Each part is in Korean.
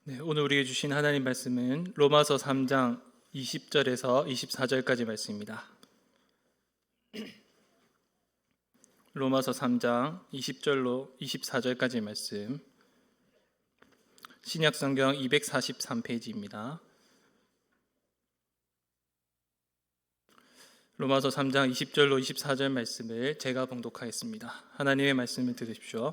네, 오늘 우리에게 주신 하나님 말씀은 로마서 3장 20절에서 24절까지 말씀입니다. 로마서 3장 20절로 24절까지 말씀, 신약성경 243페이지입니다. 로마서 3장 20절로 24절 말씀을 제가 봉독하겠습니다. 하나님의 말씀을 들으십시오.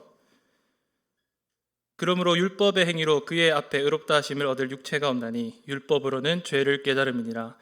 그러므로 율법의 행위로 그의 앞에 의롭다 하심을 얻을 육체가 없나니 율법으로는 죄를 깨달음이니라.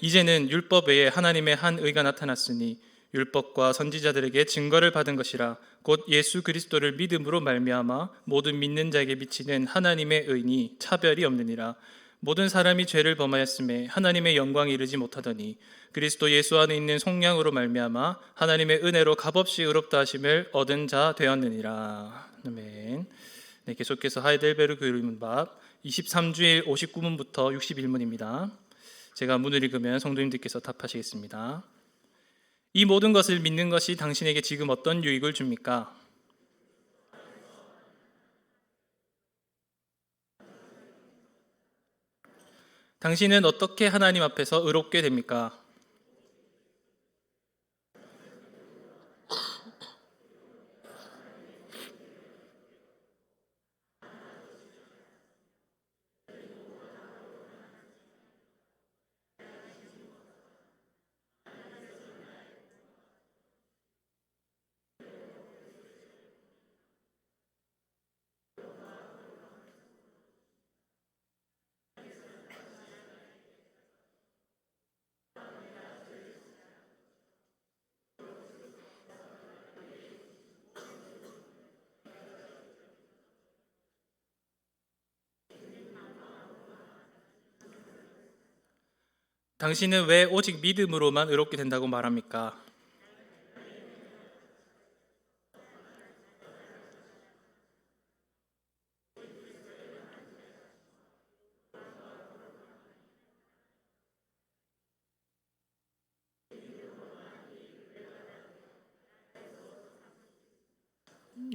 이제는 율법 외에 하나님의 한 의가 나타났으니 율법과 선지자들에게 증거를 받은 것이라. 곧 예수 그리스도를 믿음으로 말미암아 모든 믿는 자에게 미치는 하나님의 의니 차별이 없느니라. 모든 사람이 죄를 범하였음에 하나님의 영광에 이르지 못하더니 그리스도 예수 안에 있는 속량으로 말미암아 하나님의 은혜로 값없이 의롭다 하심을 얻은 자 되었느니라. 아멘. 네, 계속해서 하이델베르크 율문밥 23주일 59문부터 61문입니다. 제가 문을 읽으면 성도님들께서 답하시겠습니다. 이 모든 것을 믿는 것이 당신에게 지금 어떤 유익을 줍니까? 당신은 어떻게 하나님 앞에서 의롭게 됩니까? 당신은 왜 오직 믿음으로만 의롭게 된다고 말합니까?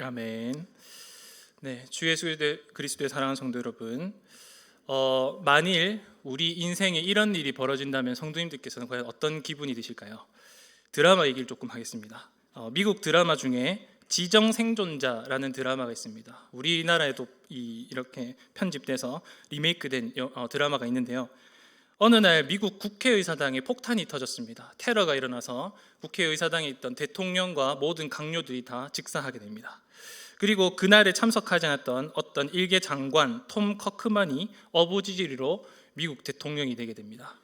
아멘. 네, 주 예수 그리스도의 사랑하는 성도 여러분, 만일 우리 인생에 이런 일이 벌어진다면 성도님들께서는 과연 어떤 기분이 드실까요? 드라마 얘기를 조금 하겠습니다. 미국 드라마 중에 지정생존자라는 드라마가 있습니다. 우리나라에도 이렇게 편집돼서 리메이크된 드라마가 있는데요. 어느 날 미국 국회의사당에 폭탄이 터졌습니다. 테러가 일어나서 국회의사당에 있던 대통령과 모든 강요들이 다 직사하게 됩니다. 그리고 그날에 참석하지 않았던 어떤 일개 장관 톰 커크만이 어부지리로 미국 대통령이 되게 됩니다.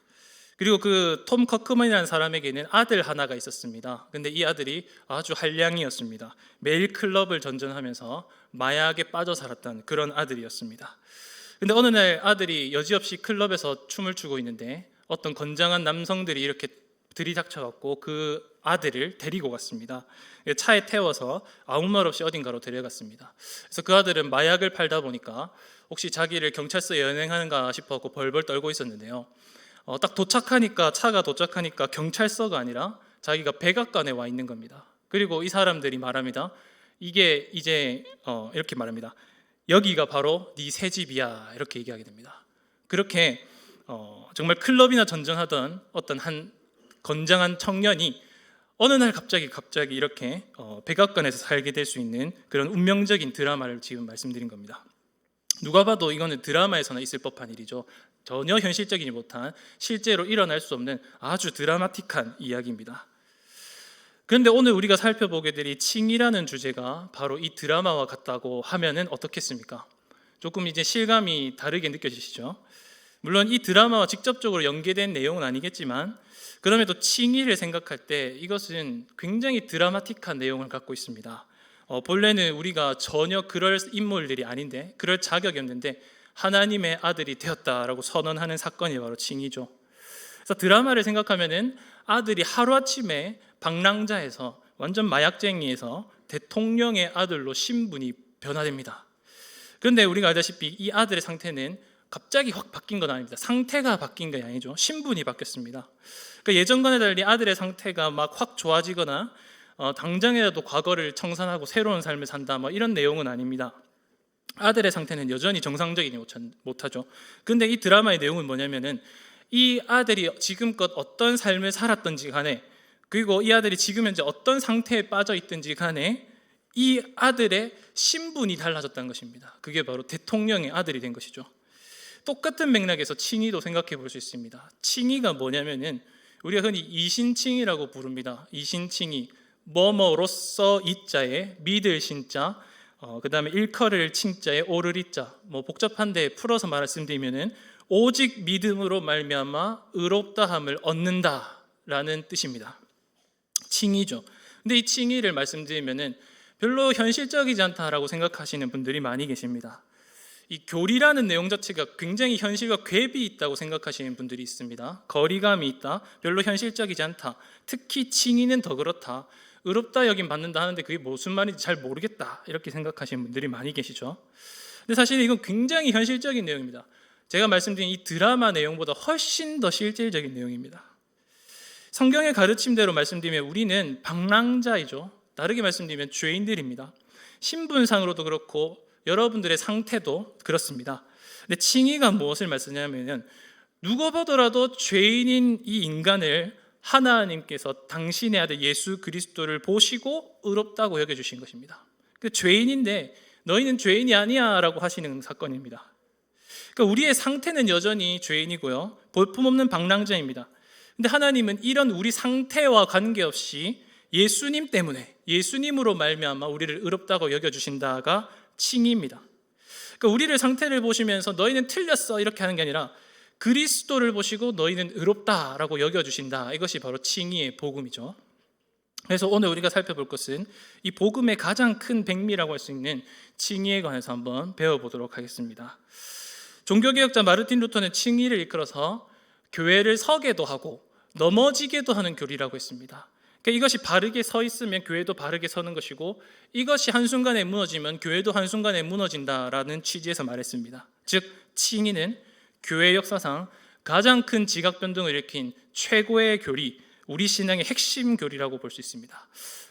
그리고 그 톰 커크만이라는 사람에게는 아들 하나가 있었습니다. 근데 이 아들이 아주 한량이었습니다. 매일 클럽을 전전하면서 마약에 빠져 살았던 그런 아들이었습니다. 근데 어느 날 아들이 여지없이 클럽에서 춤을 추고 있는데 어떤 건장한 남성들이 이렇게 들이닥쳐갖고 그 아들을 데리고 갔습니다. 차에 태워서 아무 말 없이 어딘가로 데려갔습니다. 그래서 그 아들은 마약을 팔다 보니까 혹시 자기를 경찰서에 연행하는가 싶어서 벌벌 떨고 있었는데요. 딱 차가 도착하니까 경찰서가 아니라 자기가 백악관에 와 있는 겁니다. 그리고 이 사람들이 말합니다. 이게 이제 이렇게 말합니다. 여기가 바로 네 새 집이야, 이렇게 얘기하게 됩니다. 그렇게 정말 클럽이나 전전하던 어떤 한 건장한 청년이 어느 날 갑자기 이렇게 백악관에서 살게 될 수 있는 그런 운명적인 드라마를 지금 말씀드린 겁니다. 누가 봐도 이거는 드라마에서나 있을 법한 일이죠. 전혀 현실적이지 못한, 실제로 일어날 수 없는 아주 드라마틱한 이야기입니다. 그런데 오늘 우리가 살펴보게 될 이 칭이라는 주제가 바로 이 드라마와 같다고 하면은 어떻겠습니까? 조금 이제 실감이 다르게 느껴지시죠? 물론 이 드라마와 직접적으로 연계된 내용은 아니겠지만 그럼에도 칭의를 생각할 때 이것은 굉장히 드라마틱한 내용을 갖고 있습니다. 본래는 우리가 전혀 그럴 인물들이 아닌데, 그럴 자격이 없는데 하나님의 아들이 되었다라고 선언하는 사건이 바로 칭의죠. 그래서 드라마를 생각하면은 아들이 하루아침에 방랑자에서 완전 마약쟁이에서 대통령의 아들로 신분이 변화됩니다. 그런데 우리가 알다시피 이 아들의 상태는 갑자기 확 바뀐 건 아닙니다. 상태가 바뀐 게 아니죠. 신분이 바뀌었습니다. 그러니까 예전과는 달리 아들의 상태가 막 확 좋아지거나 당장이라도 과거를 청산하고 새로운 삶을 산다, 이런 내용은 아닙니다. 아들의 상태는 여전히 정상적이지 못하죠. 근데 이 드라마의 내용은 뭐냐면은 이 아들이 지금껏 어떤 삶을 살았던지 간에, 그리고 이 아들이 지금 현재 어떤 상태에 빠져 있든지 간에 이 아들의 신분이 달라졌다는 것입니다. 그게 바로 대통령의 아들이 된 것이죠. 똑같은 맥락에서 칭의도 생각해 볼 수 있습니다. 칭의가 뭐냐면은 우리가 흔히 이신칭의라고 부릅니다. 이신칭의, 뭐뭐로서 이자에 믿을 신자, 그 다음에 일컬을 칭자에 오를 이자, 뭐 복잡한데 풀어서 말씀드리면은 오직 믿음으로 말미암아 의롭다함을 얻는다라는 뜻입니다. 칭의죠. 근데 이 칭의를 말씀드리면은 별로 현실적이지 않다라고 생각하시는 분들이 많이 계십니다. 이 교리라는 내용 자체가 굉장히 현실과 궤이 있다고 생각하시는 분들이 있습니다. 거리감이 있다, 별로 현실적이지 않다, 특히 칭의는 더 그렇다, 의롭다 여긴 받는다 하는데 그게 무슨 말인지 잘 모르겠다, 이렇게 생각하시는 분들이 많이 계시죠. 근데 사실 이건 굉장히 현실적인 내용입니다. 제가 말씀드린 이 드라마 내용보다 훨씬 더 실질적인 내용입니다. 성경의 가르침대로 말씀드리면 우리는 방랑자이죠. 다르게 말씀드리면 죄인들입니다. 신분상으로도 그렇고 여러분들의 상태도 그렇습니다. 근데 칭의가 무엇을 말씀하냐면 누가 보더라도 죄인인 이 인간을 하나님께서 당신의 아들 예수 그리스도를 보시고 의롭다고 여겨주신 것입니다. 죄인인데 너희는 죄인이 아니야 라고 하시는 사건입니다. 그러니까 우리의 상태는 여전히 죄인이고요, 볼품없는 방랑자입니다. 근데 하나님은 이런 우리 상태와 관계없이 예수님 때문에, 예수님으로 말미암아 우리를 의롭다고 여겨주신다가 칭의입니다. 그러니까 우리를 상태를 보시면서 너희는 틀렸어 이렇게 하는 게 아니라 그리스도를 보시고 너희는 의롭다라고 여겨주신다, 이것이 바로 칭의의 복음이죠. 그래서 오늘 우리가 살펴볼 것은 이 복음의 가장 큰 백미라고 할 수 있는 칭의에 관해서 한번 배워보도록 하겠습니다. 종교개혁자 마르틴 루터는 칭의를 이끌어서 교회를 서게도 하고 넘어지게도 하는 교리라고 했습니다. 그러니까 이것이 바르게 서 있으면 교회도 바르게 서는 것이고 이것이 한순간에 무너지면 교회도 한순간에 무너진다라는 취지에서 말했습니다. 즉 칭의는 교회 역사상 가장 큰 지각 변동을 일으킨 최고의 교리, 우리 신앙의 핵심 교리라고 볼 수 있습니다.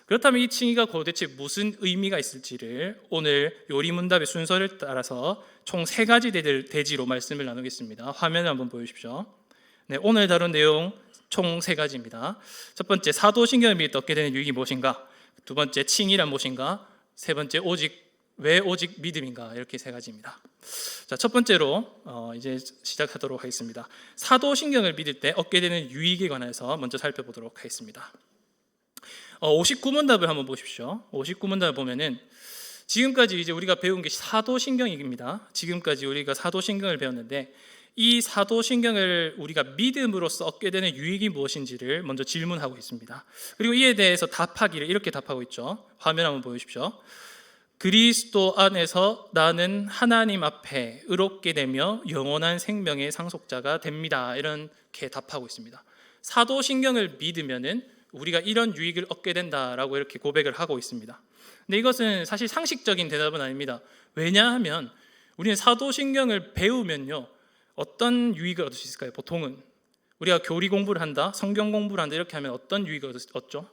그렇다면 이 칭의가 도대체 무슨 의미가 있을지를 오늘 요리문답의 순서를 따라서 총 3가지 대지로 말씀을 나누겠습니다. 화면을 한번 보여주십시오. 네, 오늘 다룬 내용 총 3가지입니다. 첫 번째, 사도신경을 믿을 때 얻게 되는 유익이 무엇인가? 두 번째, 칭의란 무엇인가? 세 번째, 왜 오직 믿음인가? 이렇게 3가지입니다. 자, 첫 번째로 이제 시작하도록 하겠습니다. 사도신경을 믿을 때 얻게 되는 유익에 관해서 먼저 살펴보도록 하겠습니다. 59문답을 한번 보십시오. 59문답을 보면은 지금까지 이제 우리가 배운 게 사도신경입니다. 지금까지 우리가 사도신경을 배웠는데 이 사도신경을 우리가 믿음으로써 얻게 되는 유익이 무엇인지를 먼저 질문하고 있습니다. 그리고 이에 대해서 답하기를 이렇게 답하고 있죠. 화면 한번 보여주십시오. 그리스도 안에서 나는 하나님 앞에 의롭게 되며 영원한 생명의 상속자가 됩니다. 이렇게 답하고 있습니다. 사도신경을 믿으면은 우리가 이런 유익을 얻게 된다라고 이렇게 고백을 하고 있습니다. 근데 이것은 사실 상식적인 대답은 아닙니다. 왜냐하면 우리는 사도신경을 배우면요, 어떤 유익을 얻을 수 있을까요? 보통은 우리가 교리 공부를 한다, 성경 공부를 한다 이렇게 하면 어떤 유익을 얻죠?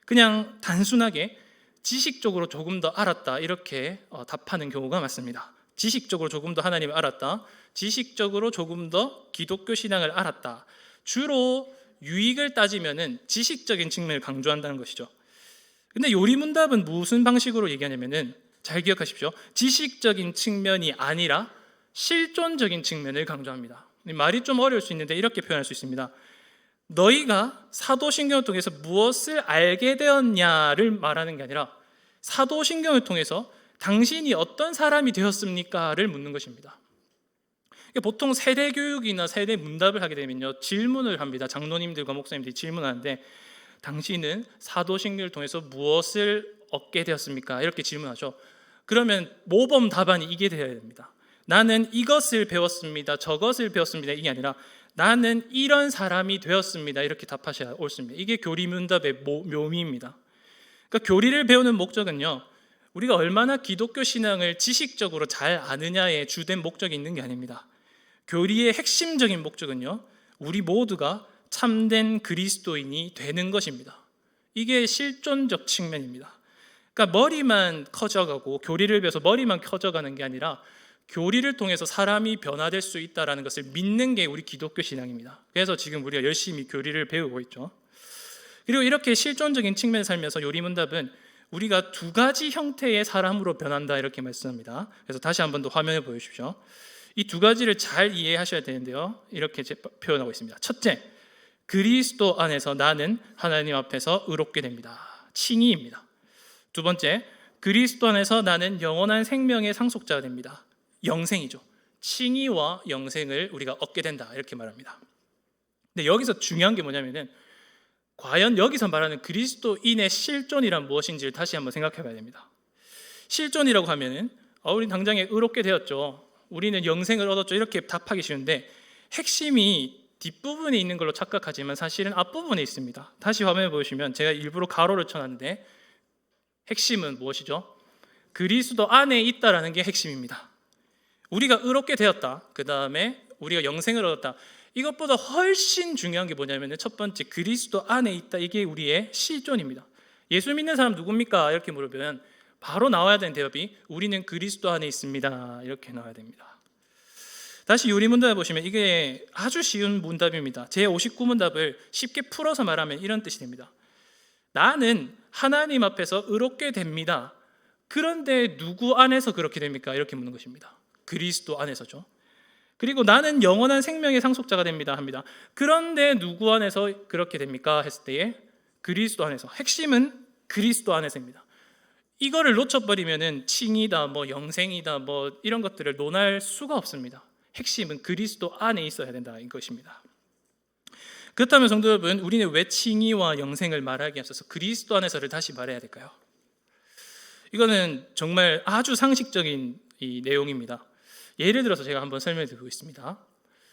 그냥 단순하게 지식적으로 조금 더 알았다 이렇게 답하는 경우가 많습니다. 지식적으로 조금 더 하나님을 알았다, 지식적으로 조금 더 기독교 신앙을 알았다. 주로 유익을 따지면은 지식적인 측면을 강조한다는 것이죠. 근데 요리문답은 무슨 방식으로 얘기하냐면은 잘 기억하십시오. 지식적인 측면이 아니라 실존적인 측면을 강조합니다. 말이 좀 어려울 수 있는데 이렇게 표현할 수 있습니다. 너희가 사도신경을 통해서 무엇을 알게 되었냐를 말하는 게 아니라 사도신경을 통해서 당신이 어떤 사람이 되었습니까를 묻는 것입니다. 보통 세대 교육이나 세대 문답을 하게 되면요, 질문을 합니다. 장로님들과 목사님들이 질문하는데 당신은 사도신경을 통해서 무엇을 얻게 되었습니까? 이렇게 질문하죠. 그러면 모범 답안이 이게 되어야 됩니다. 나는 이것을 배웠습니다, 저것을 배웠습니다, 이게 아니라 나는 이런 사람이 되었습니다, 이렇게 답하셔야 옳습니다. 이게 교리문답의 묘미입니다. 그러니까 교리를 배우는 목적은요, 우리가 얼마나 기독교 신앙을 지식적으로 잘 아느냐에 주된 목적이 있는 게 아닙니다. 교리의 핵심적인 목적은요, 우리 모두가 참된 그리스도인이 되는 것입니다. 이게 실존적 측면입니다. 그러니까 머리만 커져가고 교리를 배워서 머리만 커져가는 게 아니라 교리를 통해서 사람이 변화될 수 있다는 것을 믿는 게 우리 기독교 신앙입니다. 그래서 지금 우리가 열심히 교리를 배우고 있죠. 그리고 이렇게 실존적인 측면에 살면서 요리문답은 우리가 두 가지 형태의 사람으로 변한다 이렇게 말씀합니다. 그래서 다시 한 번 더 화면에 보여주십시오. 이 두 가지를 잘 이해하셔야 되는데요, 이렇게 표현하고 있습니다. 첫째, 그리스도 안에서 나는 하나님 앞에서 의롭게 됩니다. 칭의입니다. 두 번째, 그리스도 안에서 나는 영원한 생명의 상속자가 됩니다. 영생이죠. 칭의와 영생을 우리가 얻게 된다 이렇게 말합니다. 근데 여기서 중요한 게 뭐냐면은 과연 여기서 말하는 그리스도인의 실존이란 무엇인지를 다시 한번 생각해 봐야 됩니다. 실존이라고 하면은 우리 당장에 의롭게 되었죠, 우리는 영생을 얻었죠, 이렇게 답하기 쉬운데 핵심이 뒷부분에 있는 걸로 착각하지만 사실은 앞부분에 있습니다. 다시 화면에 보시면 제가 일부러 가로를 쳐놨는데 핵심은 무엇이죠? 그리스도 안에 있다라는 게 핵심입니다. 우리가 의롭게 되었다, 그 다음에 우리가 영생을 얻었다. 이것보다 훨씬 중요한 게 뭐냐면 첫 번째, 그리스도 안에 있다. 이게 우리의 실존입니다. 예수 믿는 사람 누굽니까? 이렇게 물으면 바로 나와야 되는 대답이 우리는 그리스도 안에 있습니다. 이렇게 나와야 됩니다. 다시 요리문답을 보시면 이게 아주 쉬운 문답입니다. 제 59문답을 쉽게 풀어서 말하면 이런 뜻이 됩니다. 나는 하나님 앞에서 의롭게 됩니다. 그런데 누구 안에서 그렇게 됩니까? 이렇게 묻는 것입니다. 그리스도 안에서죠. 그리고 나는 영원한 생명의 상속자가 됩니다 합니다. 그런데 누구 안에서 그렇게 됩니까? 했을 때에 그리스도 안에서. 핵심은 그리스도 안에서입니다. 이거를 놓쳐버리면은 칭이다, 영생이다, 이런 것들을 논할 수가 없습니다. 핵심은 그리스도 안에 있어야 된다는 것입니다. 그렇다면 성도 여러분, 우리는 왜 칭의와 영생을 말하기에 앞서서 그리스도 안에서를 다시 말해야 될까요? 이거는 정말 아주 상식적인 이 내용입니다. 예를 들어서 제가 한번 설명해 드리고 있습니다.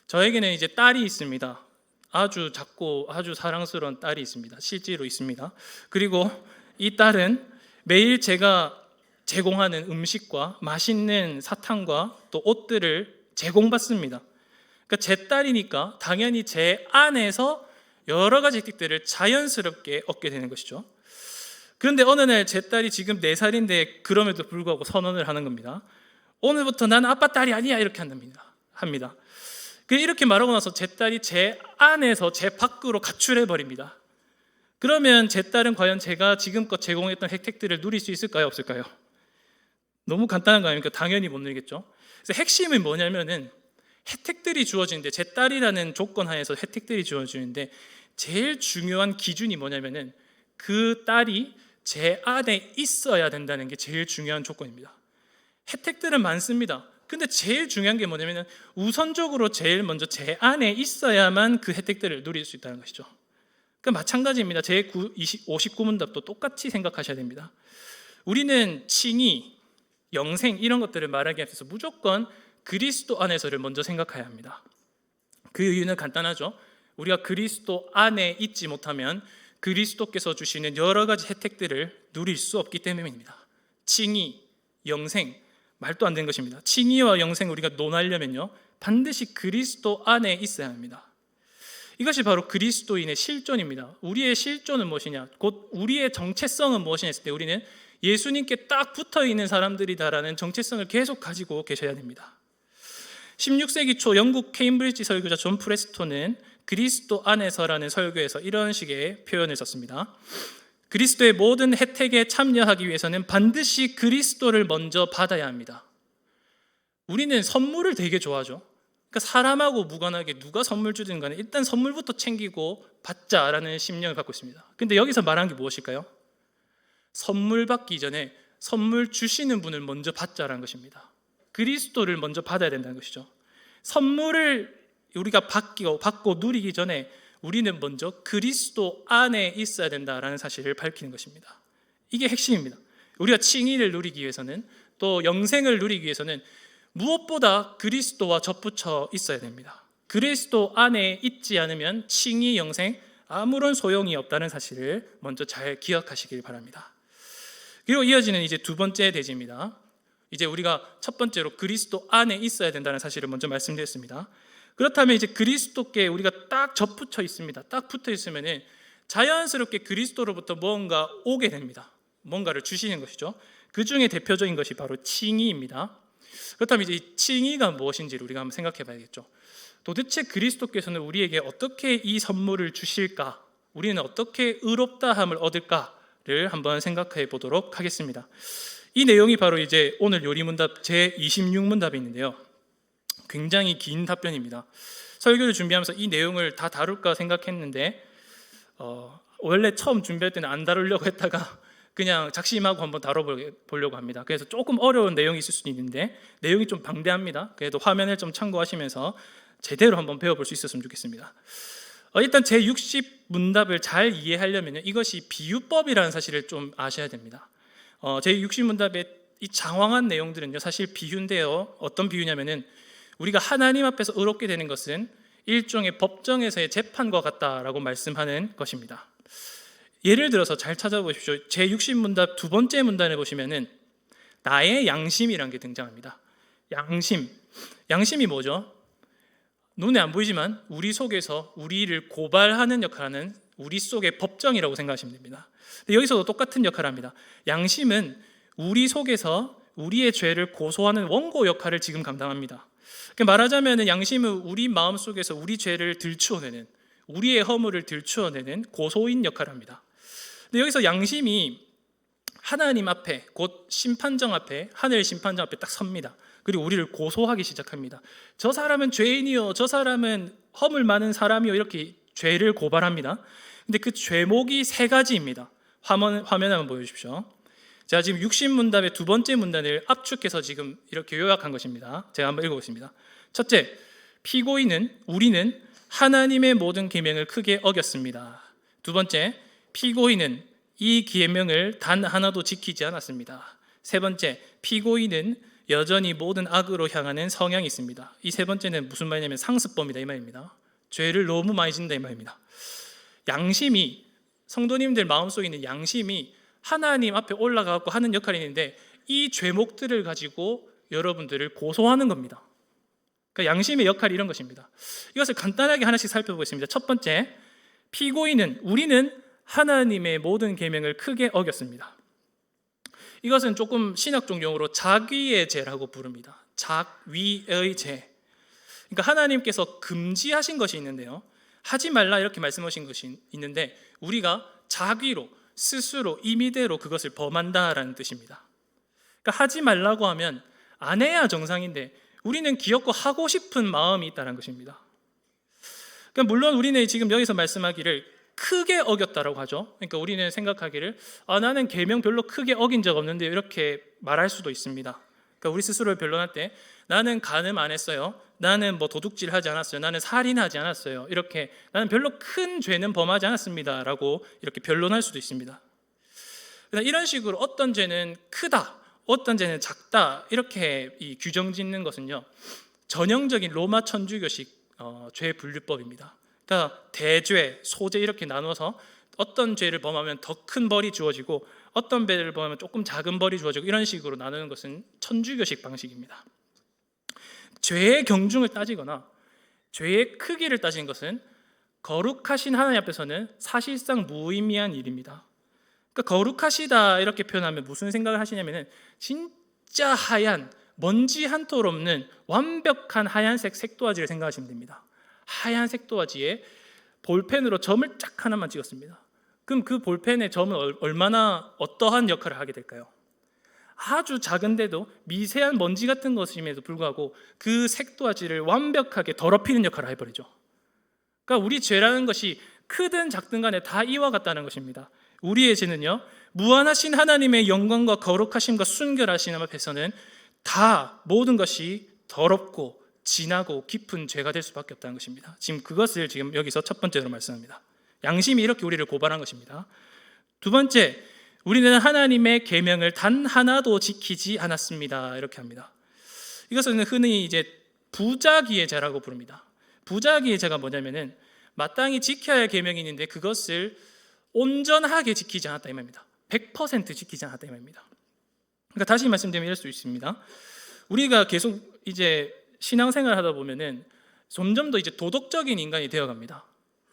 저에게는 이제 딸이 있습니다. 아주 작고 아주 사랑스러운 딸이 있습니다. 실제로 있습니다. 그리고 이 딸은 매일 제가 제공하는 음식과 맛있는 사탕과 또 옷들을 제공받습니다. 그러니까 제 딸이니까 당연히 제 안에서 여러 가지 혜택들을 자연스럽게 얻게 되는 것이죠. 그런데 어느 날 제 딸이 지금 4살인데 그럼에도 불구하고 선언을 하는 겁니다. 오늘부터 나는 아빠 딸이 아니야 이렇게 합니다. 이렇게 말하고 나서 제 딸이 제 안에서 제 밖으로 가출해 버립니다. 그러면 제 딸은 과연 제가 지금껏 제공했던 혜택들을 누릴 수 있을까요? 없을까요? 너무 간단한 거 아닙니까? 당연히 못 누리겠죠. 그래서 핵심은 뭐냐면은 혜택들이 주어지는데, 제 딸이라는 조건 하에서 혜택들이 주어지는데 제일 중요한 기준이 뭐냐면은 그 딸이 제 안에 있어야 된다는 게 제일 중요한 조건입니다. 혜택들은 많습니다. 근데 제일 중요한 게 뭐냐면 우선적으로 제일 먼저 제 안에 있어야만 그 혜택들을 누릴 수 있다는 것이죠. 그러니까 마찬가지입니다. 제 59문답도 똑같이 생각하셔야 됩니다. 우리는 칭의, 영생 이런 것들을 말하기 앞서서 무조건 그리스도 안에서를 먼저 생각해야 합니다. 그 이유는 간단하죠. 우리가 그리스도 안에 있지 못하면 그리스도께서 주시는 여러 가지 혜택들을 누릴 수 없기 때문입니다. 칭의, 영생, 말도 안 되는 것입니다. 칭의와 영생을 우리가 논하려면요, 반드시 그리스도 안에 있어야 합니다. 이것이 바로 그리스도인의 실존입니다. 우리의 실존은 무엇이냐, 곧 우리의 정체성은 무엇이냐 했을 때 우리는 예수님께 딱 붙어있는 사람들이다라는 정체성을 계속 가지고 계셔야 됩니다. 16세기 초 영국 케임브리지 설교자 존 프레스톤은 그리스도 안에서라는 설교에서 이런 식의 표현을 썼습니다. 그리스도의 모든 혜택에 참여하기 위해서는 반드시 그리스도를 먼저 받아야 합니다. 우리는 선물을 되게 좋아하죠. 그러니까 사람하고 무관하게 누가 선물 주든 간에 일단 선물부터 챙기고 받자라는 심령을 갖고 있습니다. 근데 여기서 말하는 게 무엇일까요? 선물 받기 전에 선물 주시는 분을 먼저 받자라는 것입니다. 그리스도를 먼저 받아야 된다는 것이죠. 선물을 우리가 받고 누리기 전에 우리는 먼저 그리스도 안에 있어야 된다라는 사실을 밝히는 것입니다. 이게 핵심입니다. 우리가 칭의를 누리기 위해서는, 또 영생을 누리기 위해서는 무엇보다 그리스도와 접붙여 있어야 됩니다. 그리스도 안에 있지 않으면 칭의, 영생 아무런 소용이 없다는 사실을 먼저 잘 기억하시길 바랍니다. 그리고 이어지는 이제 두 번째 대지입니다. 이제 우리가 첫 번째로 그리스도 안에 있어야 된다는 사실을 먼저 말씀드렸습니다. 그렇다면 이제 그리스도께 우리가 딱 접붙여 있습니다. 딱 붙어 있으면 자연스럽게 그리스도로부터 무언가 오게 됩니다. 뭔가를 주시는 것이죠. 그 중에 대표적인 것이 바로 칭의입니다. 그렇다면 이제 이 칭의가 무엇인지를 우리가 한번 생각해 봐야겠죠. 도대체 그리스도께서는 우리에게 어떻게 이 선물을 주실까? 우리는 어떻게 의롭다함을 얻을까를 한번 생각해 보도록 하겠습니다. 이 내용이 바로 이제 오늘 요리문답 제26문답이 있는데요. 굉장히 긴 답변입니다. 설교를 준비하면서 이 내용을 다 다룰까 생각했는데 원래 처음 준비할 때는 안 다루려고 했다가 그냥 작심하고 한번 다뤄보려고 합니다. 그래서 조금 어려운 내용이 있을 수 있는데 내용이 좀 방대합니다. 그래도 화면을 좀 참고하시면서 제대로 한번 배워볼 수 있었으면 좋겠습니다. 일단 제60문답을 잘 이해하려면 이것이 비유법이라는 사실을 좀 아셔야 됩니다. 제60문답의 이 장황한 내용들은요 사실 비유인데요. 어떤 비유냐면은 우리가 하나님 앞에서 의롭게 되는 것은 일종의 법정에서의 재판과 같다라고 말씀하는 것입니다. 예를 들어서 잘 찾아보십시오. 제60문답 두 번째 문단에 보시면은 나의 양심이라는 게 등장합니다. 양심이 뭐죠? 눈에 안 보이지만 우리 속에서 우리를 고발하는 역할을 하는 우리 속의 법정이라고 생각하시면 됩니다. 근데 여기서도 똑같은 역할을 합니다. 양심은 우리 속에서 우리의 죄를 고소하는 원고 역할을 지금 감당합니다. 말하자면 양심은 우리 마음속에서 우리 죄를 들추어내는, 우리의 허물을 들추어내는 고소인 역할을 합니다. 근데 여기서 양심이 하나님 앞에, 곧 심판정 앞에, 하늘 심판정 앞에 딱 섭니다. 그리고 우리를 고소하기 시작합니다. 저 사람은 죄인이요, 저 사람은 허물 많은 사람이요, 이렇게 죄를 고발합니다. 근데 그 죄목이 세 가지입니다. 화면 한번 보여주십시오. 제가 지금 60문답의 두 번째 문단을 압축해서 지금 이렇게 요약한 것입니다. 제가 한번 읽어보겠습니다. 첫째, 우리는 하나님의 모든 계명을 크게 어겼습니다. 두 번째, 피고인은 이 계명을 단 하나도 지키지 않았습니다. 세 번째, 피고인은 여전히 모든 악으로 향하는 성향이 있습니다. 이 세 번째는 무슨 말이냐면 상습범이다 이 말입니다. 죄를 너무 많이 짓는다 이 말입니다. 양심이, 성도님들 마음속에 있는 양심이 하나님 앞에 올라가고 하는 역할이 있는데 이 죄목들을 가지고 여러분들을 고소하는 겁니다. 그러니까 양심의 역할이 이런 것입니다. 이것을 간단하게 하나씩 살펴보겠습니다. 첫 번째, 우리는 하나님의 모든 계명을 크게 어겼습니다. 이것은 조금 신학적 용어로 자귀의 죄라고 부릅니다. 작위의 죄. 그러니까 하나님께서 금지하신 것이 있는데요, 하지 말라 이렇게 말씀하신 것이 있는데 우리가 자귀로, 스스로, 임의대로 그것을 범한다라는 뜻입니다. 그러니까 하지 말라고 하면 안 해야 정상인데 우리는 귀엽고 하고 싶은 마음이 있다는 것입니다. 그러니까 물론 우리는 지금 여기서 말씀하기를 크게 어겼다라고 하죠. 그러니까 우리는 생각하기를 나는 계명 별로 크게 어긴 적 없는데 이렇게 말할 수도 있습니다. 그러니까 우리 스스로를 변론할 때 나는 간음 안 했어요, 나는 도둑질하지 않았어요, 나는 살인하지 않았어요, 이렇게 나는 별로 큰 죄는 범하지 않았습니다 라고 이렇게 변론할 수도 있습니다. 이런 식으로 어떤 죄는 크다, 어떤 죄는 작다 이렇게 이 규정 짓는 것은요 전형적인 로마 천주교식 죄 분류법입니다. 그러니까 대죄, 소죄 이렇게 나눠서 어떤 죄를 범하면 더 큰 벌이 주어지고 어떤 죄를 범하면 조금 작은 벌이 주어지고 이런 식으로 나누는 것은 천주교식 방식입니다. 죄의 경중을 따지거나 죄의 크기를 따지는 것은 거룩하신 하나님 앞에서는 사실상 무의미한 일입니다. 그러니까 거룩하시다 이렇게 표현하면 무슨 생각을 하시냐면은 진짜 하얀, 먼지 한 톨 없는 완벽한 하얀색 색도화지를 생각하시면 됩니다. 하얀 색도화지에 볼펜으로 점을 쫙 하나만 찍었습니다. 그럼 그 볼펜의 점은 얼마나 어떠한 역할을 하게 될까요? 아주 작은데도 미세한 먼지 같은 것임에도 불구하고 그 색도화지를 완벽하게 더럽히는 역할을 해버리죠. 그러니까 우리 죄라는 것이 크든 작든 간에 다 이와 같다는 것입니다. 우리의 죄는요 무한하신 하나님의 영광과 거룩하심과 순결하신 앞에서는 다 모든 것이 더럽고 진하고 깊은 죄가 될 수밖에 없다는 것입니다. 지금 그것을 지금 여기서 첫 번째로 말씀합니다. 양심이 이렇게 우리를 고발한 것입니다. 두 번째, 우리는 하나님의 계명을 단 하나도 지키지 않았습니다. 이렇게 합니다. 이것은 흔히 이제 부자기의 죄라고 부릅니다. 부자기의 죄가 뭐냐면은 마땅히 지켜야 할 계명이 있는데 그것을 온전하게 지키지 않았다 이 말입니다. 100% 지키지 않았다 이 말입니다. 그러니까 다시 말씀드리면 이럴 수 있습니다. 우리가 계속 이제 신앙생활 하다 보면은 점점 더 이제 도덕적인 인간이 되어갑니다.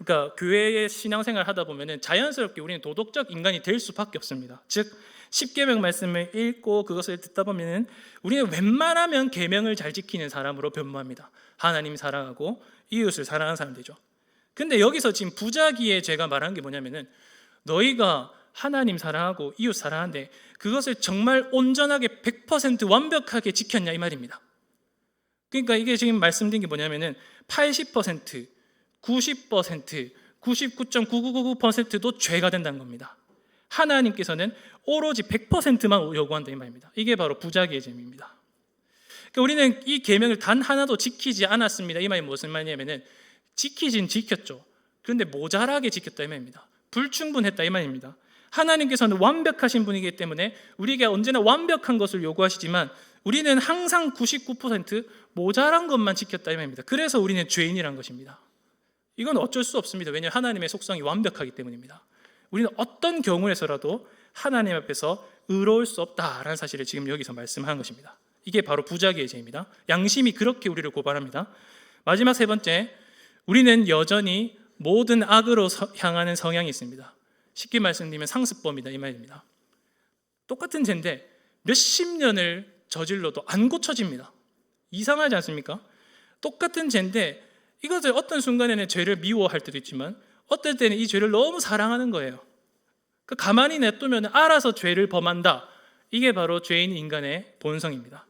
그러니까 교회의 신앙생활 하다 보면은 자연스럽게 우리는 도덕적 인간이 될 수밖에 없습니다. 즉 십계명 말씀을 읽고 그것을 듣다 보면은 우리는 웬만하면 계명을 잘 지키는 사람으로 변모합니다. 하나님 사랑하고 이웃을 사랑하는 사람 되죠. 근데 여기서 지금 부자기에 제가 말하는 게 뭐냐면은 너희가 하나님 사랑하고 이웃 사랑하는데 그것을 정말 온전하게 100% 완벽하게 지켰냐 이 말입니다. 그러니까 이게 지금 말씀드린 게 뭐냐면은 80%, 90%, 99.9999%도 죄가 된다는 겁니다. 하나님께서는 오로지 100%만 요구한다 이 말입니다. 이게 바로 부자기의 죄입니다. 그러니까 우리는 이 계명을 단 하나도 지키지 않았습니다. 이 말이 무슨 말이냐면은 지키진 지켰죠. 그런데 모자라게 지켰다 이 말입니다. 불충분했다 이 말입니다. 하나님께서는 완벽하신 분이기 때문에 우리에게 언제나 완벽한 것을 요구하시지만 우리는 항상 99% 모자란 것만 지켰다 이 말입니다. 그래서 우리는 죄인이란 것입니다. 이건 어쩔 수 없습니다. 왜냐하면 하나님의 속성이 완벽하기 때문입니다. 우리는 어떤 경우에서라도 하나님 앞에서 의로울 수 없다라는 사실을 지금 여기서 말씀하는 것입니다. 이게 바로 부자기의 죄입니다. 양심이 그렇게 우리를 고발합니다. 마지막 세 번째, 우리는 여전히 모든 악으로 향하는 성향이 있습니다. 쉽게 말씀드리면 상습범이다 이 말입니다. 똑같은 죄인데 몇십 년을 저질러도 안 고쳐집니다. 이상하지 않습니까? 똑같은 죄인데 이것을 어떤 순간에는 죄를 미워할 때도 있지만 어떨 때는 이 죄를 너무 사랑하는 거예요. 가만히 냅두면 알아서 죄를 범한다. 이게 바로 죄인 인간의 본성입니다.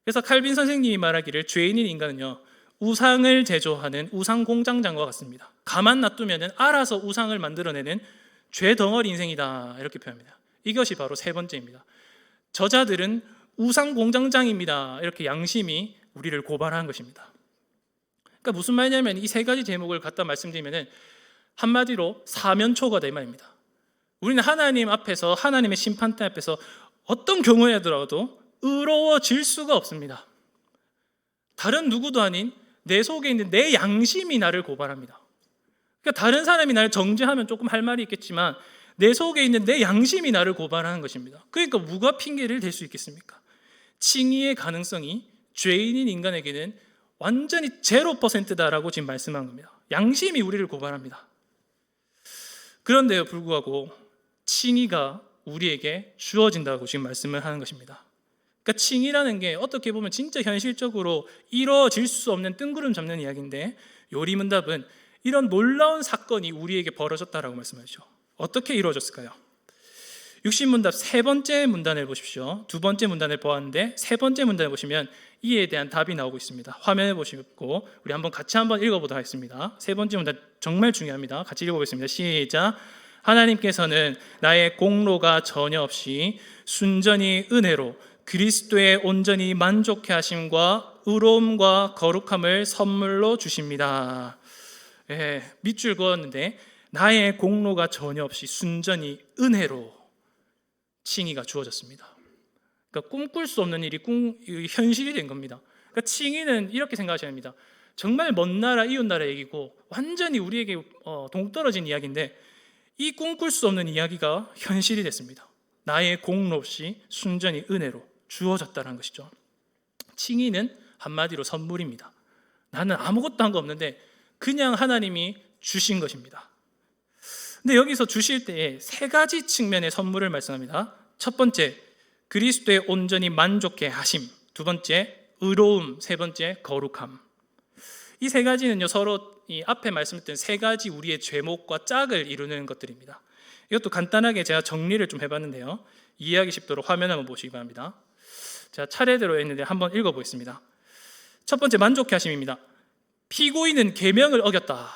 그래서 칼빈 선생님이 말하기를 죄인인 인간은요 우상을 제조하는 우상 공장장과 같습니다. 가만 놔두면 알아서 우상을 만들어내는 죄 덩어리 인생이다 이렇게 표현합니다. 이것이 바로 세 번째입니다. 저자들은 우상 공장장입니다. 이렇게 양심이 우리를 고발하는 것입니다. 그러니까 무슨 말이냐면 이 세 가지 제목을 갖다 말씀드리면은 한마디로 사면초가다 이 말입니다. 우리는 하나님 앞에서 하나님의 심판대 앞에서 어떤 경우에라도 의로워질 수가 없습니다. 다른 누구도 아닌 내 속에 있는 내 양심이 나를 고발합니다. 그러니까 다른 사람이 나를 정죄하면 조금 할 말이 있겠지만 내 속에 있는 내 양심이 나를 고발하는 것입니다. 그러니까 누가 핑계를 댈 수 있겠습니까? 칭의의 가능성이 죄인인 인간에게는 완전히 0%다라고 지금 말씀한 겁니다. 양심이 우리를 고발합니다. 그런데요 불구하고 칭의가 우리에게 주어진다고 지금 말씀을 하는 것입니다. 그러니까 칭의라는 게 어떻게 보면 진짜 현실적으로 이루어질 수 없는 뜬구름 잡는 이야기인데 요리문답은 이런 놀라운 사건이 우리에게 벌어졌다라고 말씀하죠. 어떻게 이루어졌을까요? 육신문답 세 번째 문단을 보십시오. 두 번째 문단을 보았는데 세 번째 문단을 보시면 이에 대한 답이 나오고 있습니다. 화면에 보시고 우리 같이 한번 읽어보도록 하겠습니다. 세 번째 문단 정말 중요합니다. 같이 읽어보겠습니다. 시작. 하나님께서는 나의 공로가 전혀 없이 순전히 은혜로 그리스도의 온전히 만족해 하심과 의로움과 거룩함을 선물로 주십니다. 밑줄 그었는데 나의 공로가 전혀 없이 순전히 은혜로 칭의가 주어졌습니다. 그러니까 꿈꿀 수 없는 일이 현실이 된 겁니다. 그러니까 칭의는 이렇게 생각하셔야 합니다. 정말 먼 나라 이웃 나라 얘기고 완전히 우리에게 동떨어진 이야기인데 이 꿈꿀 수 없는 이야기가 현실이 됐습니다. 나의 공로 없이 순전히 은혜로 주어졌다는 것이죠. 칭의는 한마디로 선물입니다. 나는 아무것도 한 거 없는데 그냥 하나님이 주신 것입니다. 근데 여기서 주실 때에 세 가지 측면의 선물을 말씀합니다. 첫 번째, 그리스도의 온전히 만족해 하심. 두 번째, 의로움. 세 번째, 거룩함. 이 세 가지는요 서로 이 앞에 말씀드린 세 가지 우리의 죄목과 짝을 이루는 것들입니다. 이것도 간단하게 제가 정리를 좀 해봤는데요. 이해하기 쉽도록 화면 한번 보시기 바랍니다. 제가 차례대로 했는데 한번 읽어보겠습니다. 첫 번째, 만족해 하심입니다. 피고인은 계명을 어겼다.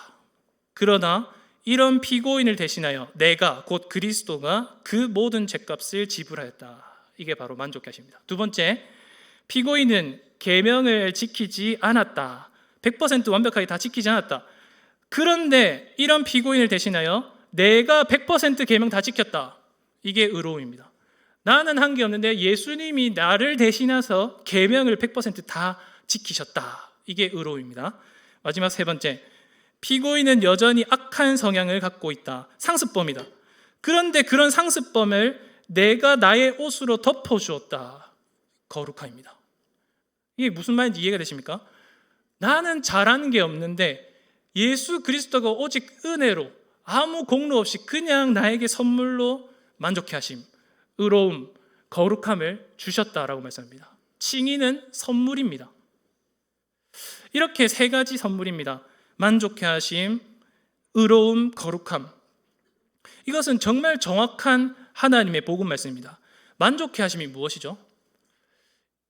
그러나 이런 피고인을 대신하여 내가 곧 그리스도가 그 모든 죄값을 지불하였다. 이게 바로 만족해 하심입니다. 두 번째, 피고인은 계명을 지키지 않았다. 100% 완벽하게 다 지키지 않았다. 그런데 이런 피고인을 대신하여 내가 100% 계명 다 지켰다. 이게 의로움입니다. 나는 한 게 없는데 예수님이 나를 대신해서 계명을 100% 다 지키셨다. 이게 의로움입니다. 마지막 세 번째, 피고인은 여전히 악한 성향을 갖고 있다. 상습범이다. 그런데 그런 상습범을 내가 나의 옷으로 덮어주었다. 거룩함입니다. 이게 무슨 말인지 이해가 되십니까? 나는 잘하는 게 없는데 예수 그리스도가 오직 은혜로 아무 공로 없이 그냥 나에게 선물로 만족해 하심, 의로움, 거룩함을 주셨다라고 말씀합니다. 칭의는 선물입니다. 이렇게 세 가지 선물입니다. 만족해 하심, 의로움, 거룩함. 이것은 정말 정확한 하나님의 복음 말씀입니다. 만족해 하심이 무엇이죠?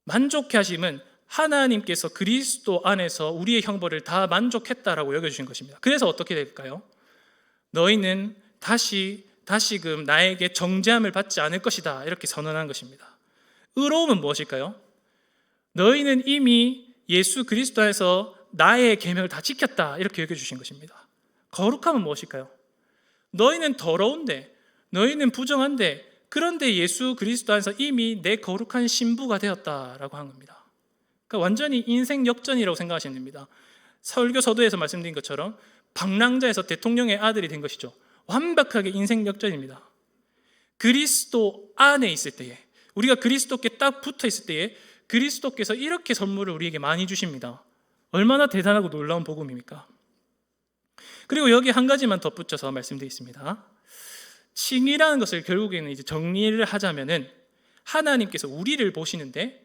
만족해 하심은 하나님께서 그리스도 안에서 우리의 형벌을 다 만족했다라고 여겨주신 것입니다. 그래서 어떻게 될까요? 너희는 다시금 나에게 정죄함을 받지 않을 것이다, 이렇게 선언한 것입니다. 의로움은 무엇일까요? 너희는 이미 예수 그리스도 안에서 나의 계명을 다 지켰다, 이렇게 여겨주신 것입니다. 거룩함은 무엇일까요? 너희는 더러운데, 너희는 부정한데, 그런데 예수 그리스도 안에서 이미 내 거룩한 신부가 되었다라고 한 겁니다. 그러니까 완전히 인생 역전이라고 생각하시면 됩니다. 설교 서두에서 말씀드린 것처럼 방랑자에서 대통령의 아들이 된 것이죠. 완벽하게 인생 역전입니다. 그리스도 안에 있을 때에, 우리가 그리스도께 딱 붙어 있을 때에 그리스도께서 이렇게 선물을 우리에게 많이 주십니다. 얼마나 대단하고 놀라운 복음입니까? 그리고 여기 한 가지만 덧붙여서 말씀드리겠습니다. 칭의라는 것을 결국에는 이제 정리를 하자면은, 하나님께서 우리를 보시는데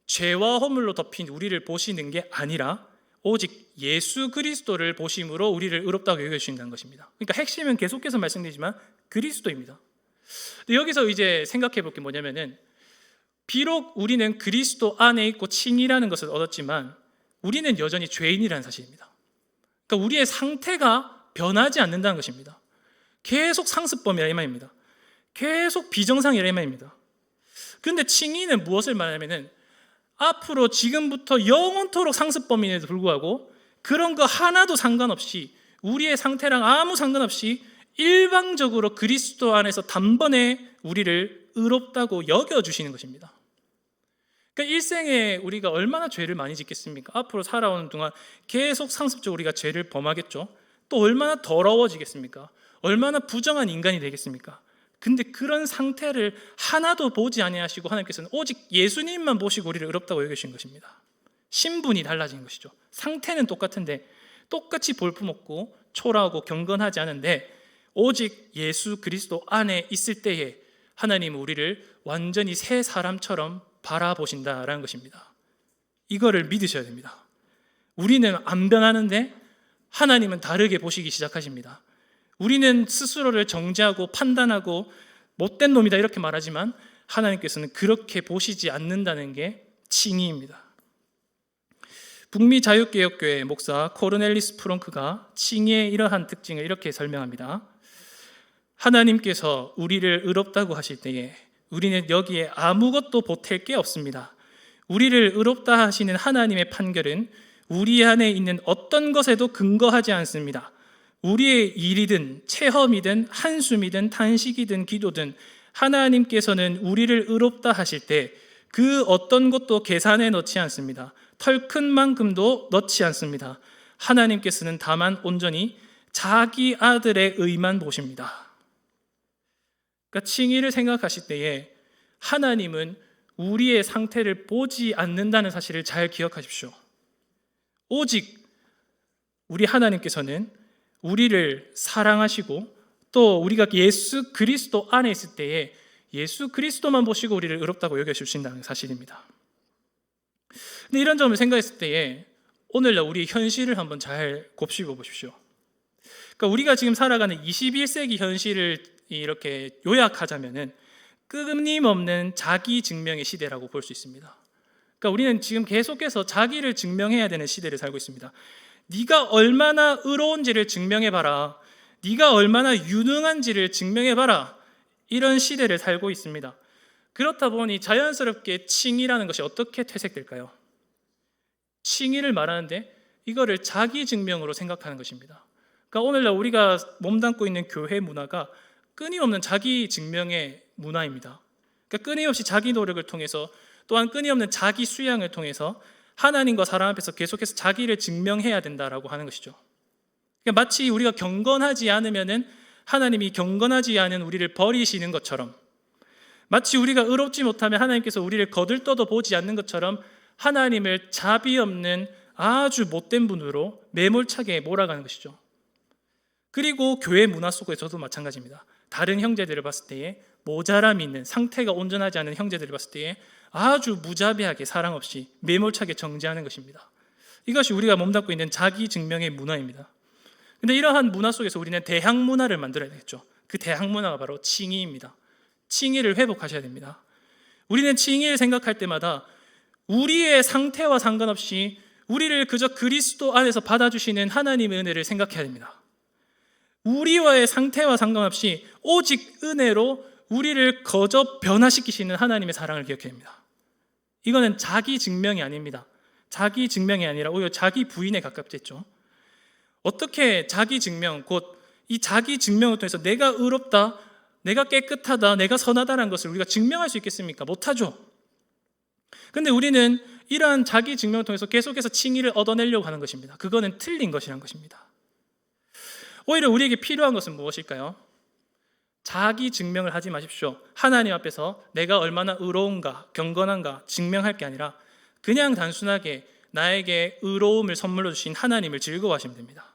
죄와 허물로 덮인 우리를 보시는 게 아니라 오직 예수 그리스도를 보심으로 우리를 의롭다고 여겨주신다는 것입니다. 그러니까 핵심은 계속해서 말씀드리지만 그리스도입니다. 근데 여기서 이제 생각해 볼 게 뭐냐면은, 비록 우리는 그리스도 안에 있고 칭의라는 것을 얻었지만 우리는 여전히 죄인이라는 사실입니다. 그러니까 우리의 상태가 변하지 않는다는 것입니다. 계속 상습범이라 이 말입니다. 계속 비정상이라 이 말입니다. 그런데 칭의는 무엇을 말하냐면은, 앞으로 지금부터 영원토록 상습범임에도 불구하고 그런 거 하나도 상관없이, 우리의 상태랑 아무 상관없이 일방적으로 그리스도 안에서 단번에 우리를 의롭다고 여겨주시는 것입니다. 그러니까 일생에 우리가 얼마나 죄를 많이 짓겠습니까? 앞으로 살아오는 동안 계속 상습적으로 우리가 죄를 범하겠죠. 또 얼마나 더러워지겠습니까? 얼마나 부정한 인간이 되겠습니까? 근데 그런 상태를 하나도 보지 아니하시고 하나님께서는 오직 예수님만 보시고 우리를 의롭다고 여기신 것입니다. 신분이 달라진 것이죠. 상태는 똑같은데 똑같이 볼품없고 초라하고 경건하지 않은데 오직 예수 그리스도 안에 있을 때에 하나님은 우리를 완전히 새 사람처럼 바라보신다라는 것입니다. 이거를 믿으셔야 됩니다. 우리는 안 변하는데 하나님은 다르게 보시기 시작하십니다. 우리는 스스로를 정죄하고 판단하고 못된 놈이다 이렇게 말하지만 하나님께서는 그렇게 보시지 않는다는 게 칭의입니다. 북미 자유개혁교회 목사 코르넬리스 프렁크가 칭의의 이러한 특징을 이렇게 설명합니다. 하나님께서 우리를 의롭다고 하실 때에 우리는 여기에 아무것도 보탤 게 없습니다. 우리를 의롭다 하시는 하나님의 판결은 우리 안에 있는 어떤 것에도 근거하지 않습니다. 우리의 일이든 체험이든 한숨이든 탄식이든 기도든 하나님께서는 우리를 의롭다 하실 때 그 어떤 것도 계산에 넣지 않습니다. 털큰 만큼도 넣지 않습니다. 하나님께서는 다만 온전히 자기 아들의 의만 보십니다. 그러니까 칭의를 생각하실 때에 하나님은 우리의 상태를 보지 않는다는 사실을 잘 기억하십시오. 오직 우리 하나님께서는 우리를 사랑하시고 또 우리가 예수 그리스도 안에 있을 때에 예수 그리스도만 보시고 우리를 의롭다고 여겨주신다는 사실입니다. 근데 이런 점을 생각했을 때에 오늘날 우리의 현실을 한번 잘 곱씹어 보십시오. 그러니까 우리가 지금 살아가는 21세기 현실을 이렇게 요약하자면은 끊임없는 자기 증명의 시대라고 볼 수 있습니다. 그러니까 우리는 지금 계속해서 자기를 증명해야 되는 시대를 살고 있습니다. 네가 얼마나 의로운지를 증명해봐라. 네가 얼마나 유능한지를 증명해봐라. 이런 시대를 살고 있습니다. 그렇다 보니 자연스럽게 칭의라는 것이 어떻게 퇴색될까요? 칭의를 말하는데 이거를 자기 증명으로 생각하는 것입니다. 그러니까 오늘날 우리가 몸담고 있는 교회 문화가 끊임없는 자기 증명의 문화입니다. 그러니까 끊임없이 자기 노력을 통해서 또한 끊임없는 자기 수양을 통해서 하나님과 사람 앞에서 계속해서 자기를 증명해야 된다라고 하는 것이죠. 그러니까 마치 우리가 경건하지 않으면은 하나님이 경건하지 않은 우리를 버리시는 것처럼, 마치 우리가 의롭지 못하면 하나님께서 우리를 거들떠도 보지 않는 것처럼 하나님을 자비 없는 아주 못된 분으로 매몰차게 몰아가는 것이죠. 그리고 교회 문화 속에서도 마찬가지입니다. 다른 형제들을 봤을 때에 모자람이 있는, 상태가 온전하지 않은 형제들을 봤을 때에 아주 무자비하게 사랑 없이 매몰차게 정죄하는 것입니다. 이것이 우리가 몸담고 있는 자기 증명의 문화입니다. 근데 이러한 문화 속에서 우리는 대항 문화를 만들어야 되겠죠. 그 대항 문화가 바로 칭의입니다. 칭의를 회복하셔야 됩니다. 우리는 칭의를 생각할 때마다 우리의 상태와 상관없이 우리를 그저 그리스도 안에서 받아주시는 하나님의 은혜를 생각해야 됩니다. 우리와의 상태와 상관없이 오직 은혜로 우리를 거저 변화시키시는 하나님의 사랑을 기억해야 됩니다. 이거는 자기 증명이 아닙니다. 자기 증명이 아니라 오히려 자기 부인에 가깝겠죠. 어떻게 자기 증명, 곧 이 자기 증명을 통해서 내가 의롭다, 내가 깨끗하다, 내가 선하다는 것을 우리가 증명할 수 있겠습니까? 못하죠. 근데 우리는 이러한 자기 증명을 통해서 계속해서 칭의를 얻어내려고 하는 것입니다. 그거는 틀린 것이라는 것입니다. 오히려 우리에게 필요한 것은 무엇일까요? 자기 증명을 하지 마십시오. 하나님 앞에서 내가 얼마나 의로운가, 경건한가 증명할 게 아니라 그냥 단순하게 나에게 의로움을 선물로 주신 하나님을 즐거워하시면 됩니다.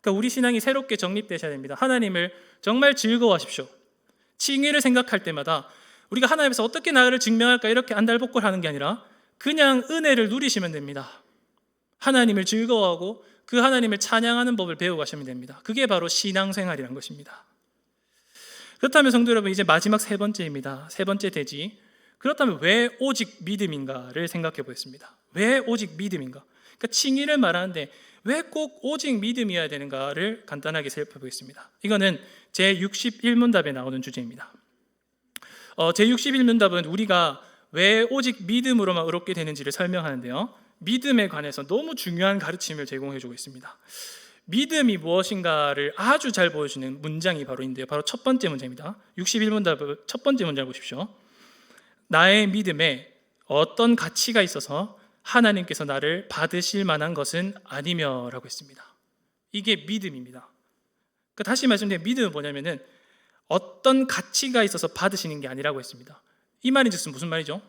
그러니까 우리 신앙이 새롭게 정립되셔야 됩니다. 하나님을 정말 즐거워하십시오. 칭의를 생각할 때마다 우리가 하나님께서 어떻게 나를 증명할까 이렇게 안달복걸하는 게 아니라 그냥 은혜를 누리시면 됩니다. 하나님을 즐거워하고 그 하나님을 찬양하는 법을 배워가시면 됩니다. 그게 바로 신앙생활이란 것입니다. 그렇다면 성도 여러분, 이제 마지막 세 번째입니다. 세 번째 대지. 그렇다면 왜 오직 믿음인가를 생각해 보겠습니다. 왜 오직 믿음인가? 그러니까 칭의를 말하는데 왜 꼭 오직 믿음이어야 되는가를 간단하게 살펴보겠습니다. 이거는 제61문답에 나오는 주제입니다. 제61문답은 우리가 왜 오직 믿음으로만 의롭게 되는지를 설명하는데요, 믿음에 관해서 너무 중요한 가르침을 제공해주고 있습니다. 믿음이 무엇인가를 아주 잘 보여주는 문장이 바로 있는데요, 바로 첫 번째 문장입니다. 61문답 첫 번째 문장을 보십시오. 나의 믿음에 어떤 가치가 있어서 하나님께서 나를 받으실 만한 것은 아니며 라고 했습니다. 이게 믿음입니다. 그러니까 다시 말씀드리면 믿음은 뭐냐면은 어떤 가치가 있어서 받으시는 게 아니라고 했습니다. 이 말인 즉슨 무슨 말이죠?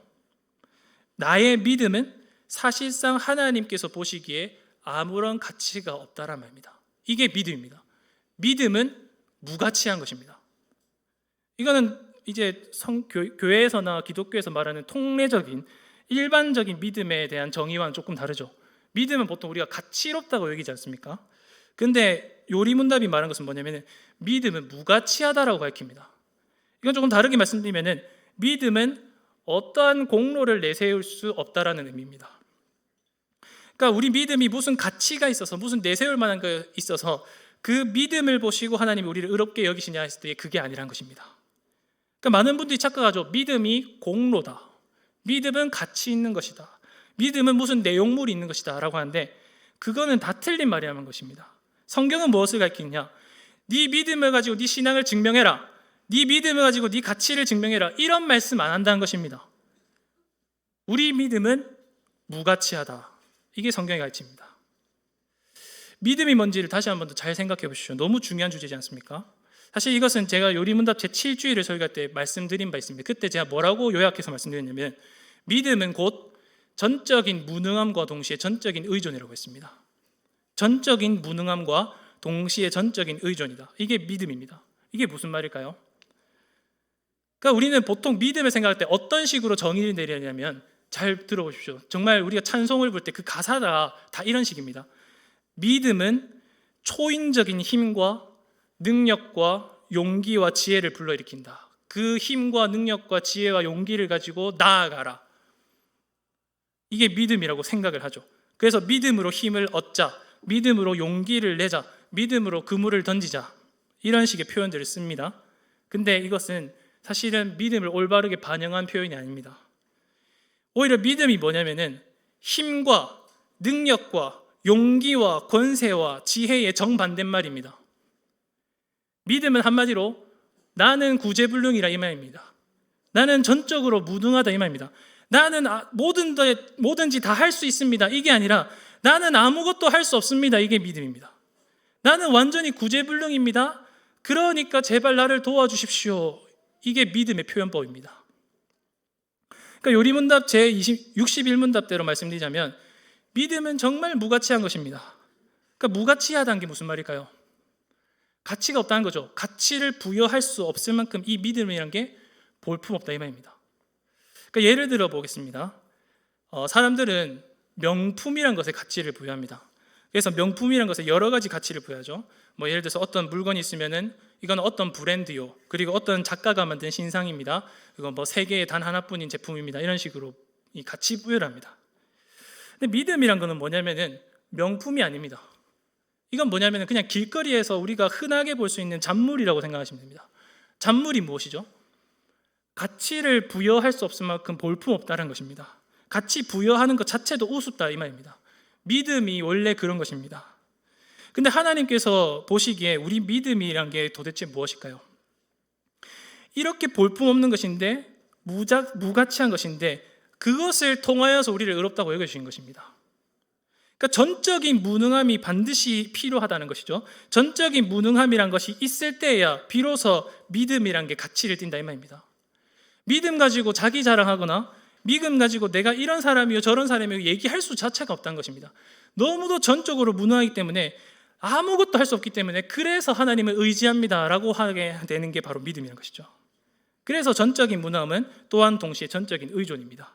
나의 믿음은 사실상 하나님께서 보시기에 아무런 가치가 없다란 말입니다. 이게 믿음입니다. 믿음은 무가치한 것입니다. 이거는 이제 교회에서나 기독교에서 말하는 통례적인 일반적인 믿음에 대한 정의와는 조금 다르죠. 믿음은 보통 우리가 가치롭다고 여기지 않습니까? 근데 요리문답이 말한 것은 뭐냐면 믿음은 무가치하다라고 밝힙니다. 이건 조금 다르게 말씀드리면 믿음은 어떠한 공로를 내세울 수 없다라는 의미입니다. 그러니까 우리 믿음이 무슨 가치가 있어서 무슨 내세울 만한 게 있어서 그 믿음을 보시고 하나님이 우리를 의롭게 여기시냐 했을 때 그게 아니라는 것입니다. 그러니까 많은 분들이 착각하죠. 믿음이 공로다, 믿음은 가치 있는 것이다, 믿음은 무슨 내용물이 있는 것이다 라고 하는데 그거는 다 틀린 말이라는 것입니다. 성경은 무엇을 가르치느냐? 네 믿음을 가지고 네 신앙을 증명해라, 네 믿음을 가지고 네 가치를 증명해라, 이런 말씀 안 한다는 것입니다. 우리 믿음은 무가치하다, 이게 성경의 가르침입니다. 믿음이 뭔지를 다시 한 번 더 잘 생각해 보십시오. 너무 중요한 주제지 않습니까? 사실 이것은 제가 요리문답 제7주일을 설교할 때 말씀드린 바 있습니다. 그때 제가 뭐라고 요약해서 말씀드렸냐면 믿음은 곧 전적인 무능함과 동시에 전적인 의존이라고 했습니다. 전적인 무능함과 동시에 전적인 의존이다. 이게 믿음입니다. 이게 무슨 말일까요? 그러니까 우리는 보통 믿음을 생각할 때 어떤 식으로 정의를 내리냐면 잘 들어보십시오. 정말 우리가 찬송을 볼 때 그 가사가 다 이런 식입니다. 믿음은 초인적인 힘과 능력과 용기와 지혜를 불러일으킨다. 그 힘과 능력과 지혜와 용기를 가지고 나아가라. 이게 믿음이라고 생각을 하죠. 그래서 믿음으로 힘을 얻자, 믿음으로 용기를 내자, 믿음으로 그물을 던지자, 이런 식의 표현들을 씁니다. 근데 이것은 사실은 믿음을 올바르게 반영한 표현이 아닙니다. 오히려 믿음이 뭐냐면은 힘과 능력과 용기와 권세와 지혜의 정반대말입니다. 믿음은 한마디로 나는 구제불능이라 이 말입니다. 나는 전적으로 무능하다 이 말입니다. 나는 뭐든지 다 할 수 있습니다, 이게 아니라 나는 아무것도 할 수 없습니다, 이게 믿음입니다. 나는 완전히 구제불능입니다, 그러니까 제발 나를 도와주십시오, 이게 믿음의 표현법입니다. 그러니까 요리문답 제61문답대로 말씀드리자면 믿음은 정말 무가치한 것입니다. 그러니까 무가치하다는 게 무슨 말일까요? 가치가 없다는 거죠. 가치를 부여할 수 없을 만큼 이 믿음이라는 게 볼품없다 이 말입니다. 그러니까 예를 들어 보겠습니다. 사람들은 명품이란 것에 가치를 부여합니다. 그래서 명품이란 것에 여러 가지 가치를 부여하죠. 뭐 예를 들어서 어떤 물건이 있으면은 이건 어떤 브랜드요, 그리고 어떤 작가가 만든 신상입니다. 이건 뭐 세계에 단 하나뿐인 제품입니다. 이런 식으로 이 가치 부여를 합니다. 근데 믿음이란 거는 뭐냐면은 명품이 아닙니다. 이건 뭐냐면은 그냥 길거리에서 우리가 흔하게 볼 수 있는 잔물이라고 생각하시면 됩니다. 잔물이 무엇이죠? 가치를 부여할 수 없을 만큼 볼품없다는 것입니다. 가치 부여하는 것 자체도 우습다 이 말입니다. 믿음이 원래 그런 것입니다. 근데 하나님께서 보시기에 우리 믿음이란 게 도대체 무엇일까요? 이렇게 볼품없는 것인데 무가치한 것인데 그것을 통하여서 우리를 의롭다고 여겨주신 것입니다. 그러니까 전적인 무능함이 반드시 필요하다는 것이죠. 전적인 무능함이란 것이 있을 때야 비로소 믿음이란 게 가치를 띈다 이 말입니다. 믿음 가지고 자기 자랑하거나 믿음 가지고 내가 이런 사람이요 저런 사람이요 얘기할 수 자체가 없다는 것입니다. 너무도 전적으로 무능하기 때문에 아무것도 할 수 없기 때문에 그래서 하나님을 의지합니다 라고 하게 되는 게 바로 믿음이라는 것이죠. 그래서 전적인 무능함은 또한 동시에 전적인 의존입니다.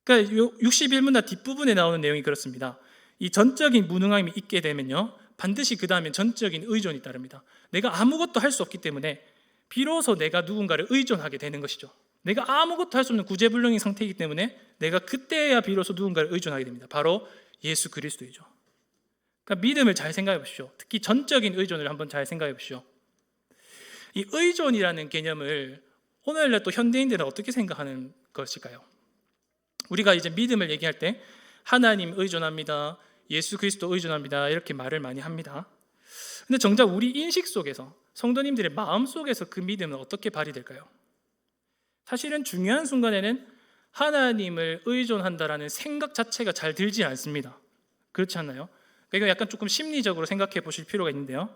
그러니까 61문답 뒷부분에 나오는 내용이 그렇습니다. 이 전적인 무능함이 있게 되면요 반드시 그 다음에 전적인 의존이 따릅니다. 내가 아무것도 할 수 없기 때문에 비로소 내가 누군가를 의존하게 되는 것이죠. 내가 아무것도 할 수 없는 구제불능인 상태이기 때문에 내가 그때야 비로소 누군가를 의존하게 됩니다. 바로 예수 그리스도이죠. 그러니까 믿음을 잘 생각해 보십시오. 특히 전적인 의존을 한번 잘 생각해 보십시오. 이 의존이라는 개념을 오늘날 또 현대인들은 어떻게 생각하는 것일까요? 우리가 이제 믿음을 얘기할 때 하나님 의존합니다, 예수 그리스도 의존합니다 이렇게 말을 많이 합니다. 근데 정작 우리 인식 속에서 성도님들의 마음 속에서 그 믿음은 어떻게 발휘될까요? 사실은 중요한 순간에는 하나님을 의존한다라는 생각 자체가 잘 들지 않습니다. 그렇지 않나요? 그러니까 약간 조금 심리적으로 생각해 보실 필요가 있는데요.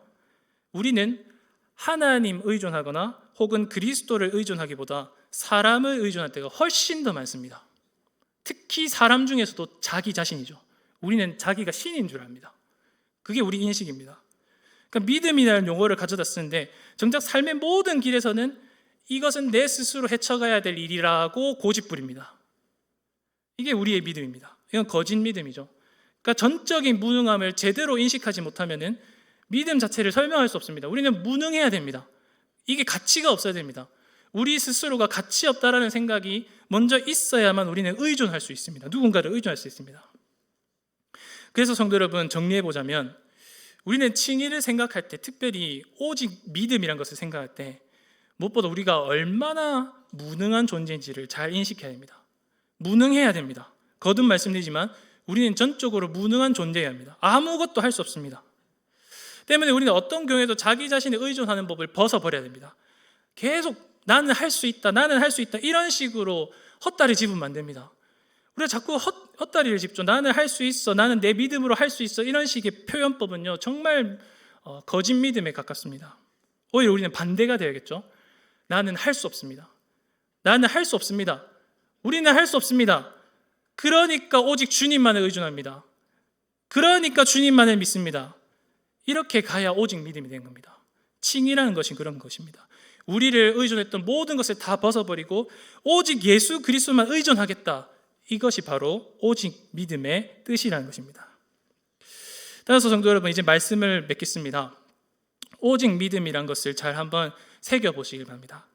우리는 하나님 의존하거나 혹은 그리스도를 의존하기보다 사람을 의존할 때가 훨씬 더 많습니다. 특히 사람 중에서도 자기 자신이죠. 우리는 자기가 신인 줄 압니다. 그게 우리 인식입니다. 그러니까 믿음이라는 용어를 가져다 쓰는데 정작 삶의 모든 길에서는 이것은 내 스스로 헤쳐가야 될 일이라고 고집부립니다. 이게 우리의 믿음입니다. 이건 거짓 믿음이죠. 그러니까 전적인 무능함을 제대로 인식하지 못하면은 믿음 자체를 설명할 수 없습니다. 우리는 무능해야 됩니다. 이게 가치가 없어야 됩니다. 우리 스스로가 가치 없다라는 생각이 먼저 있어야만 우리는 의존할 수 있습니다. 누군가를 의존할 수 있습니다. 그래서 성도 여러분 정리해 보자면 우리는 칭의를 생각할 때 특별히 오직 믿음이란 것을 생각할 때 무엇보다 우리가 얼마나 무능한 존재인지를 잘 인식해야 됩니다. 무능해야 됩니다. 거듭 말씀드리지만 우리는 전적으로 무능한 존재여야 합니다. 아무것도 할 수 없습니다. 때문에 우리는 어떤 경우에도 자기 자신을 의존하는 법을 벗어버려야 됩니다. 계속 나는 할 수 있다, 나는 할 수 있다 이런 식으로 헛다리 짚으면 안 됩니다. 우리가 자꾸 헛다리를 짚죠. 나는 할 수 있어, 나는 내 믿음으로 할 수 있어 이런 식의 표현법은요 정말 거짓 믿음에 가깝습니다. 오히려 우리는 반대가 되어야겠죠. 나는 할 수 없습니다. 나는 할 수 없습니다. 우리는 할 수 없습니다. 그러니까 오직 주님만을 의존합니다. 그러니까 주님만을 믿습니다. 이렇게 가야 오직 믿음이 된 겁니다. 칭의라는 것이 그런 것입니다. 우리를 의존했던 모든 것을 다 벗어버리고 오직 예수 그리스도만 의존하겠다. 이것이 바로 오직 믿음의 뜻이라는 것입니다. 따라서 성도 여러분 이제 말씀을 맺겠습니다. 오직 믿음이란 것을 잘 한번 새겨보시길 바랍니다.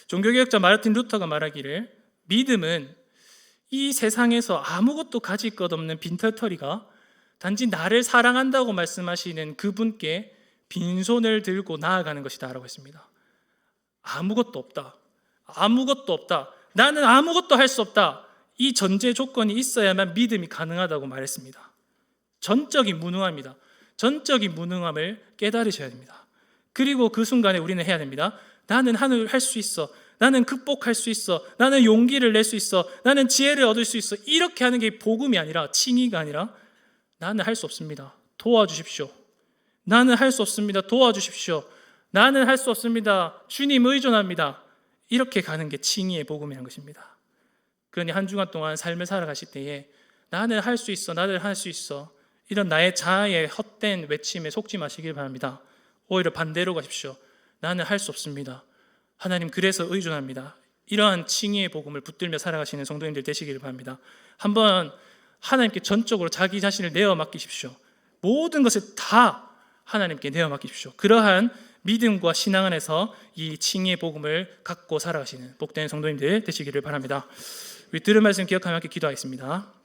종교개혁자 마르틴 루터가 말하기를 믿음은 이 세상에서 아무것도 가질 것 없는 빈털터리가 단지 나를 사랑한다고 말씀하시는 그분께 빈손을 들고 나아가는 것이다 라고 했습니다. 아무것도 없다. 아무것도 없다. 나는 아무것도 할 수 없다. 이 전제 조건이 있어야만 믿음이 가능하다고 말했습니다. 전적인 무능함입니다. 전적인 무능함을 깨달으셔야 됩니다. 그리고 그 순간에 우리는 해야 됩니다. 나는 하늘 할 수 있어. 나는 극복할 수 있어. 나는 용기를 낼 수 있어. 나는 지혜를 얻을 수 있어. 이렇게 하는 게 복음이 아니라 칭의가 아니라 나는 할 수 없습니다. 도와주십시오. 나는 할 수 없습니다. 도와주십시오. 나는 할 수 없습니다. 주님 의존합니다. 이렇게 가는 게 칭의의 복음이라는 것입니다. 그러니 한 주간 동안 삶을 살아가실 때에 나는 할 수 있어, 나는 할 수 있어, 이런 나의 자아의 헛된 외침에 속지 마시길 바랍니다. 오히려 반대로 가십시오. 나는 할 수 없습니다. 하나님 그래서 의존합니다. 이러한 칭의의 복음을 붙들며 살아가시는 성도님들 되시기를 바랍니다. 한번 하나님께 전적으로 자기 자신을 내어 맡기십시오. 모든 것을 다 하나님께 내어 맡기십시오. 그러한 믿음과 신앙 안에서 이 칭의의 복음을 갖고 살아가시는 복된 성도님들 되시기를 바랍니다. 우리 들은 말씀 기억하며 함께 기도하겠습니다.